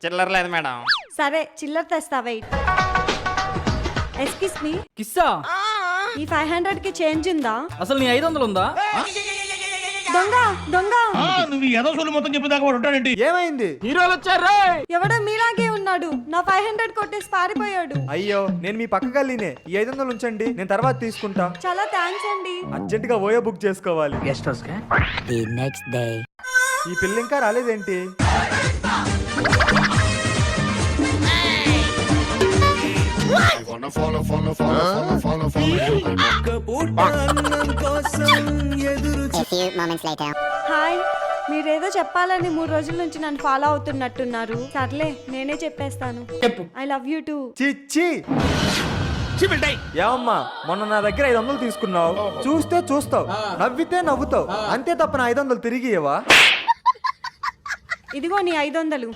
చిల్లర లేదు మేడం. సరే చిల్లర తెస్తా, వెయిట్. ఎక్స్క్యూజ్ మీ, కిస్సా ఈ 500 కి చేంజ్ ఉందా? అసలు నీ 500 ఉందా? దొంగ దొంగ, నువ్వు ఏదో సొల్లు మొత్తం చెప్పేదాకా వాడు ఉంటాడండి. ఏమైంది? హీరోలు వచ్చారు. ఎవడో మీలాగే ఉన్నాడు, నా 500 కొట్టేసి పారిపోయాడు. అయ్యో, నేను మీ పక్క గల్లీనే. ఈ 500 ఉంచండి, నేను తర్వాత తీసుకుంటా. చాలా థ్యాంక్స్ అండి. అర్జెంట్ గా ఓయో బుక్ చేసుకోవాలి. The next day. ఈ పిల్ల ఇంకా రాలేదేంటి? A few moments later. Hi, మీరేదో చెప్పాలని 3 రోజుల నుంచి నన్ను ఫాలో అవుతున్నట్టున్నారు. సర్లే నేనే చెప్పేస్తాను. I love you two. చిచ్చి ఏమమ్మా, మొన్న నా దగ్గర 500 తీసుకున్నావు. చూస్తే చూస్తావు, నవ్వితే నవ్వుతావు, అంతే తప్ప నా 500 తిరిగి ఇవ్వవా? ఇదిగో నీ 500.